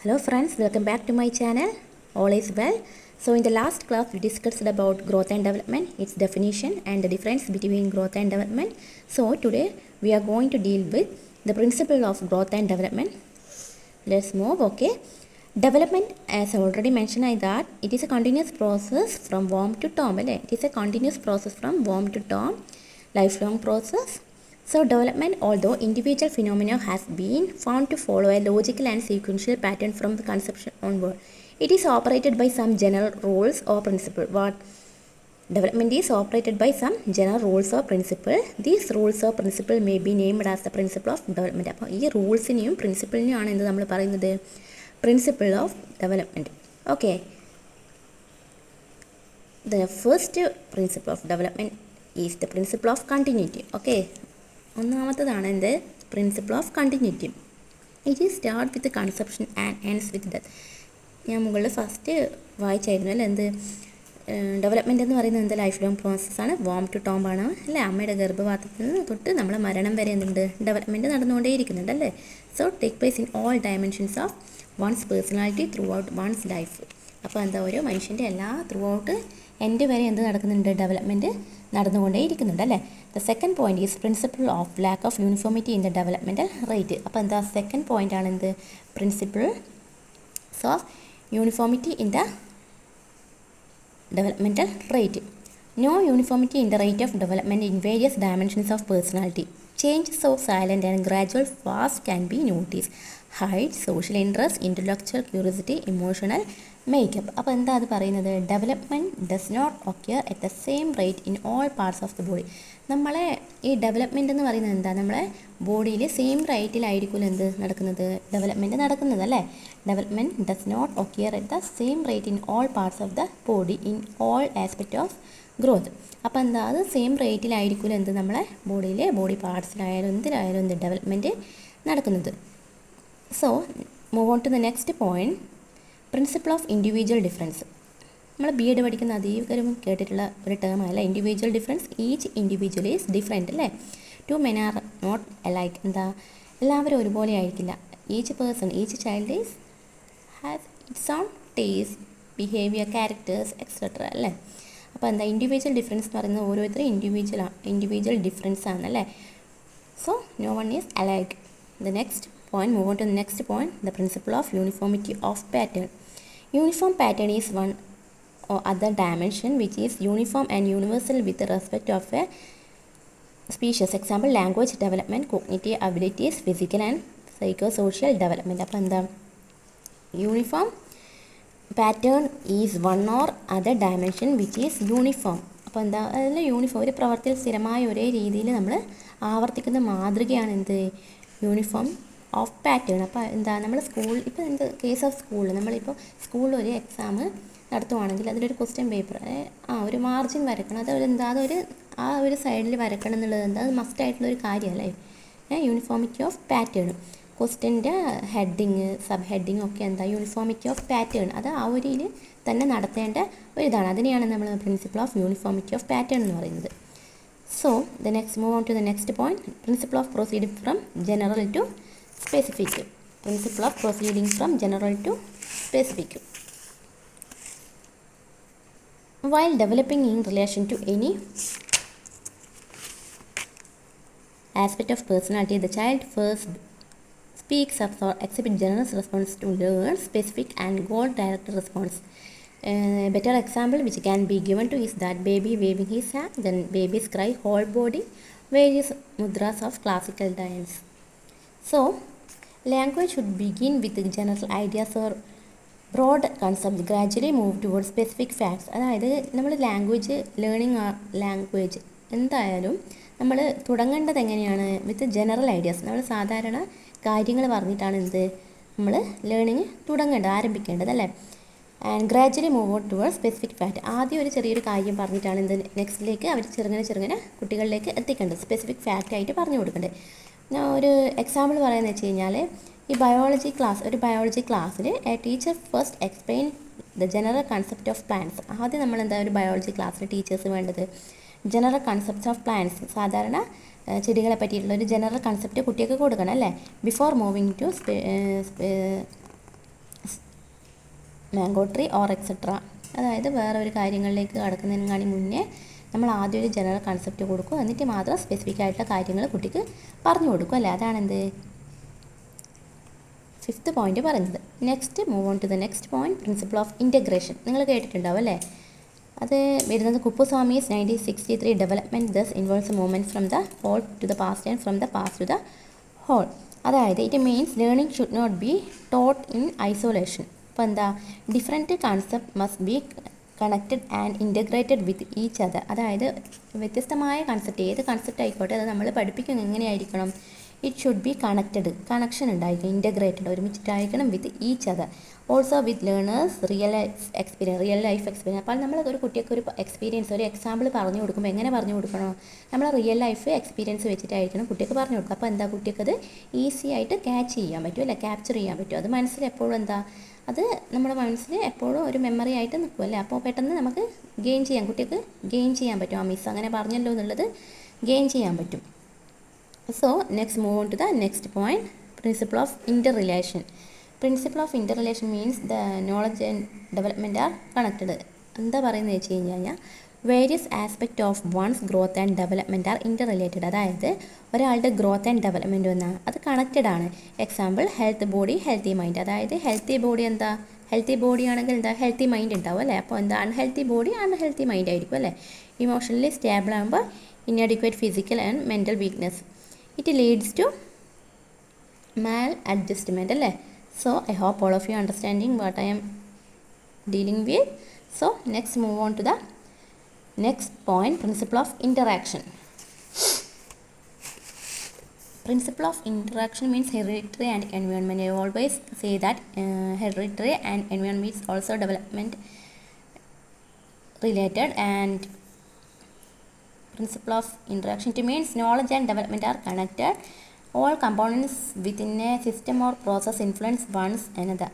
Hello friends, welcome back to my channel. All is well. So in the last class we discussed about growth and development, its definition and the difference between growth and development. So today we are going to deal with the principle of growth and development. Let's move, okay. Development, as I already mentioned, I that it is a continuous process from womb to tomb. It is a continuous process from womb to tomb, lifelong process. So development, although individual phenomena has been found to follow a logical and sequential pattern from the conception onward, it is operated by some general rules or principle. What development is operated by some general rules or principle. These rules or principle may be named as the principle of development. അപ്പോൾ ഈ റൂൾസിനെയും പ്രിൻസിപ്പിളിനെയാണ് എന്ത് നമ്മൾ പറയുന്നത്, principle of development. Okay, the first principle of development is the principle of continuity. Okay, ഒന്നാമത്തതാണ് എന്ത്, principle of continuity. It is start with conception and ends with death. ഞാൻ മുകളിൽ first വായിച്ചായിരുന്നു അല്ലേ, എന്ത് ഡെവലപ്മെൻ്റ് എന്ന് പറയുന്നത് എന്ത് ലൈഫ് ലോങ് പ്രോസസ്സാണ്, വോം ടു ടോംബ് ആണ് അല്ലേ. അമ്മയുടെ ഗർഭപാത്രത്തിൽ നിന്ന് തൊട്ട് നമ്മളെ മരണം വരെ എന്തുണ്ട്, ഡെവലപ്മെൻറ്റ് നടന്നുകൊണ്ടേയിരിക്കുന്നുണ്ട് അല്ലേ. So take place in all dimensions of one's personality throughout one's life. അപ്പോൾ എന്താ, ഓരോ മനുഷ്യൻ്റെ എല്ലാ ത്രൂ ഔട്ട് എൻഡ് വരെ എന്ത് നടക്കുന്നുണ്ട്, ഡെവലപ്മെൻറ്റ് നടന്നുകൊണ്ടേയിരിക്കുന്നുണ്ട് അല്ലേ. The second point is principle of lack of uniformity in the developmental rate. അപ്പോൾ എന്താ, സെക്കൻഡ് പോയിൻ്റ് ആണ് എന്ത്, principle of uniformity in the developmental rate. No uniformity in the rate of development in various dimensions of personality. Change so silent and gradual fast can be noticed. Height, social interest, intellectual curiosity, emotional makeup. അപ്പോൾ എന്താ അത് പറയുന്നത്, development does not occur at the same rate in all parts of the body. നമ്മളെ ഈ development എന്ന് പറയുന്നത് എന്താ, നമ്മളെ ബോഡിയിൽ സെയിം റേറ്റിലായിരിക്കും എന്ത് നടക്കുന്നത്, ഡെവലപ്മെൻറ്റ് നടക്കുന്നത് അല്ലേ. Development does not occur at the same rate in all parts of the body in all aspect of growth. അപ്പോൾ എന്താ, അത് സെയിം റേറ്റിലായിരിക്കും എന്ത് നമ്മളെ ബോഡിയിലെ ബോഡി പാർട്സിലായാലും എന്തിലായാലും എന്ത് ഡെവലപ്മെൻറ്റ് നടക്കുന്നത്. So move on to the next point, principle of individual difference. നമ്മൾ BEd പഠിക്കുന്ന അധികരും കേട്ടിട്ടുള്ള ഒരു ടേമല്ല individual difference. Each individual is different അല്ലേ. Two men are not alike. എന്താ, എല്ലാവരും ഒരുപോലെ ആയിരിക്കില്ല. Each person, each child is has its own taste, behaviour, characters etcetera അല്ലേ. അപ്പോൾ എന്താ, ഇൻഡിവിജ്വൽ ഡിഫറൻസ് എന്ന് പറയുന്നത് ഓരോരുത്തരും ഇൻഡിവിജ്വൽ ഡിഫറൻസ് ആണ് അല്ലേ. So no one is alike. The next point, move on to the next point, the principle of uniformity of pattern. Uniform pattern is one or other dimension which is uniform and universal with respect of a species. Example, language development, cognitive abilities, physical and psychosocial development. അപ്പോൾ എന്താ, uniform pattern is one or other dimension which is uniform. അപ്പോൾ എന്താ, അതിൽ uniform ഒരു പ്രവർത്തിയിൽ സ്ഥിരമായ ഒരേ രീതിയിൽ നമ്മൾ ആവർത്തിക്കുന്ന മാതൃകയാണ് എന്ത്, യൂണിഫോം ഓഫ് പാറ്റേൺ. അപ്പോൾ എന്താ, നമ്മൾ സ്കൂൾ ഇപ്പോൾ എന്ത് കേസ് ഓഫ് സ്കൂളിൽ നമ്മളിപ്പോൾ സ്കൂളിൽ ഒരു എക്സാം നടത്തുവാണെങ്കിൽ അതിലൊരു ക്വസ്റ്റ്യൻ പേപ്പർ ഒരു മാർജിൻ വരക്കണം. അത് എന്താ, അതൊരു ആ ഒരു സൈഡിൽ വരക്കണം എന്നുള്ളത് എന്താ, അത് മസ്റ്റായിട്ടുള്ളൊരു കാര്യമല്ലേ. യൂണിഫോമിറ്റി ഓഫ് പാറ്റേൺ, ക്വസ്റ്റ്യൻ്റെ ഹെഡിങ് സബ് ഹെഡിങ് ഒക്കെ എന്താ, യൂണിഫോമിറ്റി ഓഫ് പാറ്റേൺ, അത് ആ ഒരു ഇതിൽ തന്നെ നടത്തേണ്ട ഒരിതാണ്. അതിനെയാണ് നമ്മൾ principle of uniformity of pattern എന്ന് പറയുന്നത്. So the next move on to the next point, principle of proceeding from general to specific. Principle of proceeding from general to specific. While developing in relation to any aspect of personality, the child first speaks up or exhibits general response to learn specific and goal-directed response. Better example which can be given to is that baby waving his hand, then babies cry, whole body, various mudras of classical dance. So language should begin with general ideas or broad concepts, gradually move towards specific facts. അതായത് നമ്മൾ language എന്തായാലും നമ്മൾ തുടങ്ങേണ്ടത് എങ്ങനെയാണ്, വിത്ത് general ideas. നമ്മൾ സാധാരണ കാര്യങ്ങൾ പറഞ്ഞിട്ടാണ് എന്ത് നമ്മൾ ലേണിങ് ആരംഭിക്കേണ്ടത് അല്ലേ. And gradually move on towards specific fact. ആദ്യം ഒരു ചെറിയൊരു കാര്യം പറഞ്ഞിട്ടാണ് എന്ത് നെക്സ്റ്റിലേക്ക് അവർ ചെറുങ്ങനെ കുട്ടികളിലേക്ക് എത്തിക്കേണ്ടത്, സ്പെസിഫിക് ഫാക്റ്റ് ആയിട്ട് പറഞ്ഞു കൊടുക്കേണ്ടത്. ഞാൻ ഒരു എക്സാമ്പിൾ പറയുന്നത് വെച്ച് കഴിഞ്ഞാൽ, ഈ ഒരു ബയോളജി ക്ലാസ്സിൽ A teacher first explain the general concept of plants. ആദ്യം നമ്മൾ എന്താ, ഒരു ബയോളജി ക്ലാസ്സിൽ ടീച്ചേഴ്സ് വേണ്ടത് ജനറൽ കൺസെപ്റ്റ്സ് ഓഫ് പ്ലാന്റ്സ്, സാധാരണ ചെടികളെ പറ്റിയിട്ടുള്ള ഒരു ജനറൽ കൺസെപ്റ്റ് കുട്ടികൾക്ക് കൊടുക്കണം അല്ലേ. Before moving to mango tree or etcetera. അതായത് വേറെ ഒരു കാര്യങ്ങളിലേക്ക് കടക്കുന്നതിന് മുന്നേ നമ്മൾ ആദ്യം ഒരു ജനറൽ കൺസെപ്റ്റ് കൊടുക്കും, എന്നിട്ട് മാത്രം സ്പെസിഫിക് ആയിട്ടുള്ള കാര്യങ്ങൾ കുട്ടിക്ക് പറഞ്ഞു കൊടുക്കും അല്ലേ. അതാണെന്ത് ഫിഫ്ത്ത് പോയിന്റ് പറയുന്നത്. Next move on to the next point, principle of integration. നിങ്ങൾ കേട്ടിട്ടുണ്ടാവും അല്ലേ. അത് വരുന്നത് Kuppuswamy's 1963 development thus involves movement from the whole to the part and from the part to the whole. അതായത് it means learning should not be taught in isolation. അപ്പോൾ എന്താ, different concept must be connected and integrated with each other. അതായത് വ്യത്യസ്തമായ concept, ഏത് concept ആയിക്കോട്ടെ, അത് നമ്മൾ പഠിപ്പിക്കുന്നത് എങ്ങനെയായിരിക്കണം, it should be connected, connection ഉണ്ടായിരിക്കണം, ഇൻറ്റഗ്രേറ്റഡ്, ഒരുമിച്ചിട്ടായിരിക്കണം with each other. Also with learners real life experience. അപ്പോൾ നമ്മൾ ഒരു കുട്ടിയൊക്കെ ഒരു എക്സ്പീരിയൻസ്, ഒരു എക്സാമ്പിൾ പറഞ്ഞു കൊടുക്കുമ്പോൾ എങ്ങനെ പറഞ്ഞു കൊടുക്കണോ, നമ്മൾ റിയൽ ലൈഫ് എക്സ്പീരിയൻസ് വെച്ചിട്ടായിരിക്കണം കുട്ടിക്ക് പറഞ്ഞു കൊടുക്കുക. അപ്പോൾ എന്താ, കുട്ടിക്ക് അത് ഈസി ആയിട്ട് ക്യാച്ച് ചെയ്യാൻ പറ്റും അല്ലേ, ക്യാപ്ചർ ചെയ്യാൻ പറ്റും. അത് മനസ്സിൽ എപ്പോഴും എന്താ, അത് നമ്മുടെ മനസ്സിൽ എപ്പോഴും ഒരു മെമ്മറി ആയിട്ട് നിൽക്കും അല്ലേ. അപ്പോൾ പെട്ടെന്ന് നമുക്ക് ഗെയിൻ ചെയ്യാം, കുട്ടിക്ക് ഗെയിൻ ചെയ്യാൻ പറ്റും. ആ മിസ് അങ്ങനെ പറഞ്ഞല്ലോ എന്നുള്ളത് ഗെയിൻ ചെയ്യാൻ പറ്റും. So next move on to the next point, principle of interrelation. Principle of interrelation means the knowledge and development are connected. എന്താ പറയുന്നത് വെച്ച് കഴിഞ്ഞാൽ various aspect of one's growth and development are interrelated. അതായത് ഒരാളുടെ growth and development വന്നാൽ അത് connected ആണ്. Example health body healthy mind. അതായത് ഹെൽത്തി ബോഡി എന്താ, ഹെൽത്തി ബോഡി ആണെങ്കിൽ എന്താ, ഹെൽത്തി മൈൻഡ് ഉണ്ടാവും അല്ലേ. അപ്പോൾ എന്താ, അൺഹെൽത്തി ബോഡി അൺഹെൽത്തി മൈൻഡ് ആയിരിക്കും അല്ലേ. ഇമോഷണലി സ്റ്റേബിൾ ആകുമ്പോൾ inadequate physical and mental weakness. It leads to maladjustment അല്ലേ. So I hope all of you understanding what I am dealing with. So next move on to the next point, principle of interaction. Principle of interaction means hereditary and environment. I always say that hereditary and environment is also development related. And principle of interaction, it means knowledge and development are connected. All components within a system or process influence one another.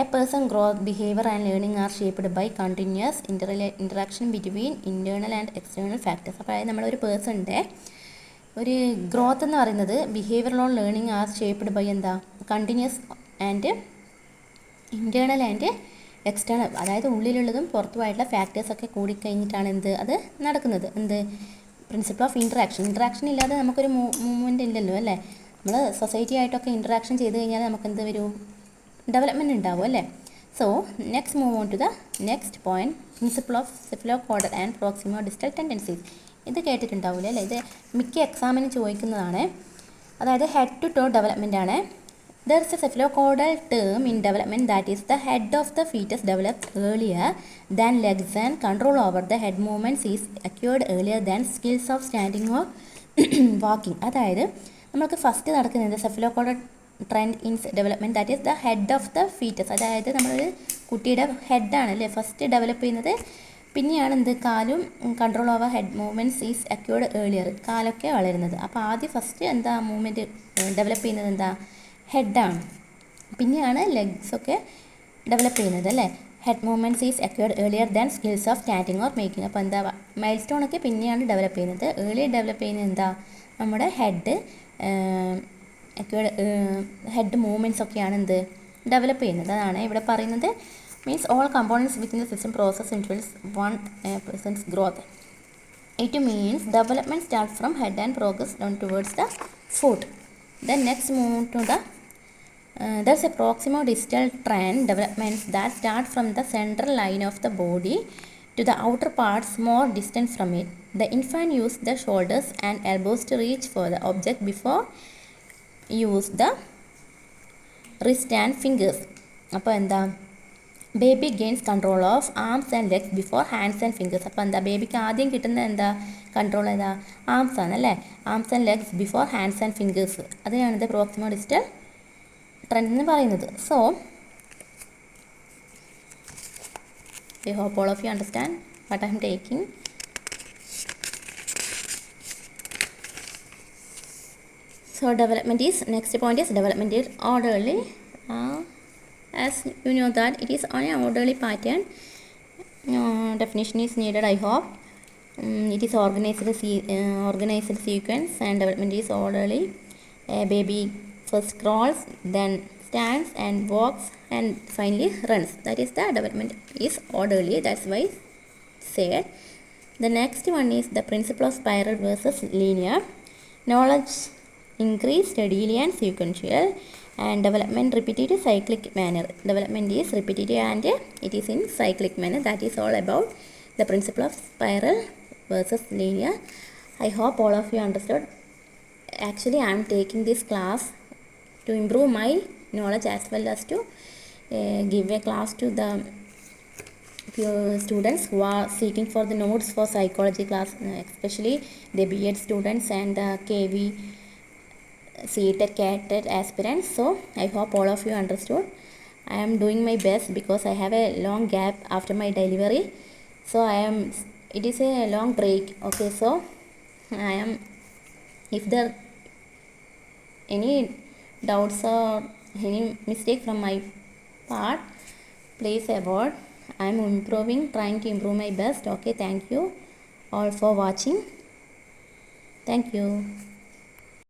A person's growth, behavior and learning are shaped by continuous interaction between internal and external factors. അപ്പോൾ നമ്മളൊരു പേഴ്സണിൻ്റെ ഒരു growth എന്ന് പറയുന്നത് behavioural learning are shaped by എന്താ, continuous and internal and external, അതായത് ഉള്ളിലുള്ളതും പുറത്തുമായിട്ടുള്ള ഫാക്ടേഴ്സൊക്കെ കൂടിക്കഴിഞ്ഞിട്ടാണ് എന്ത് അത് നടക്കുന്നത്. എന്ത്, പ്രിൻസിപ്പിൾ ഓഫ് ഇൻട്രാക്ഷൻ ഇല്ലാതെ നമുക്കൊരു മൂവ്മെൻ്റ് ഇല്ലല്ലോ അല്ലേ. നമ്മൾ സൊസൈറ്റി ആയിട്ടൊക്കെ ഇൻട്രാക്ഷൻ ചെയ്ത് കഴിഞ്ഞാൽ നമുക്ക് എന്ത് വരും, ഡെവലപ്മെൻറ്റ് ഉണ്ടാവും അല്ലേ. So next move on to the next point, principle of cephalocaudal and proximodistal tendencies. ഇത് കേട്ടിട്ടുണ്ടാവില്ല അല്ലേ, ഇത് മിക്ക എക്സാമിന് ചോദിക്കുന്നതാണ്. അതായത് ഹെഡ് ടു ടോ ഡെവലപ്മെൻ്റ് ആണ്. There is a cephalocaudal term in development, that is the head of the fetus develops earlier than legs and control over the head movements is acquired earlier than skills of standing or walking. അതായത് നമുക്ക് first നടക്കുന്നത് cephalocaudal trend in development, that is the head of the foetus. അതായത് നമ്മളൊരു കുട്ടിയുടെ ഹെഡാണ് അല്ലേ first develop ചെയ്യുന്നത്. പിന്നെയാണ് എന്ത്, കാലും control over head movements is acquired earlier, കാലൊക്കെ വളരുന്നത്. അപ്പോൾ ആദ്യം ഫസ്റ്റ് എന്താ മൂവ്മെൻറ്റ് ഡെവലപ്പ് ചെയ്യുന്നത് എന്താ, ഹെഡാണ്. പിന്നെയാണ് ലെഗ്സൊക്കെ ഡെവലപ്പ് ചെയ്യുന്നത് അല്ലേ. Head movements is acquired earlier than skills of standing or making. അപ്പോൾ എന്താ, മൈൽ സ്റ്റോണൊക്കെ പിന്നെയാണ് ഡെവലപ്പ് ചെയ്യുന്നത്. ഏർലി ഡെവലപ്പ് ചെയ്യുന്നത് എന്താ, നമ്മുടെ ഹെഡ് ഹെഡ് മൂവ്മെൻറ്റ്സ് ഒക്കെയാണ് എന്ത് ഡെവലപ്പ് ചെയ്യുന്നത്. അതാണ് ഇവിടെ പറയുന്നത്. Means all components within the system process influence one person's growth. It means development start from head and progress down towards the foot. Then next move to the there's a proximo-distal trend developments that start from the central line of the body to the outer parts more distant from it. The infant use the shoulders and elbows to reach for the object before use the wrist and fingers. അപ്പോൾ എന്താ, baby gains control of arms and legs before hands and fingers. അപ്പോൾ എന്താ, ബേബിക്ക് ആദ്യം കിട്ടുന്ന എന്താ control ഏതാ, arms ആണ് അല്ലേ. Arms and legs before hands and fingers. അതിനാണ് ഇത് പ്രോക്സിമോ ഡിസ്റ്റൽ ട്രെൻഡ് എന്ന് പറയുന്നത്. So I hope all of you understand what I'm taking. So development is, next point is development is orderly. As you know that it is on an orderly pattern. Definition is needed, I hope. It is organized sequence and development is orderly. A baby first crawls, then stands and walks and finally runs. That is the development is orderly. That's why said. The next one is the principle of spiral versus linear. Knowledge increase steadily and sequential, and development repetitive cyclic manner. Development is repetitive and it is in cyclic manner. That is all about the principle of spiral versus linear. I hope all of you understood. Actually, I am taking this class to improve my knowledge as well as to give a class to the few students who are seeking for the notes for psychology class, especially the B.Ed students and KV, C.Ed, CAT aspirants. So I hope all of you understood. I am doing my best because I have a long gap after my delivery. So it is a long break. Okay, so I am, if there any doubts or any mistake from my part, please avoid. I am improving, trying to improve my best. Okay, thank you all for watching. Thank you.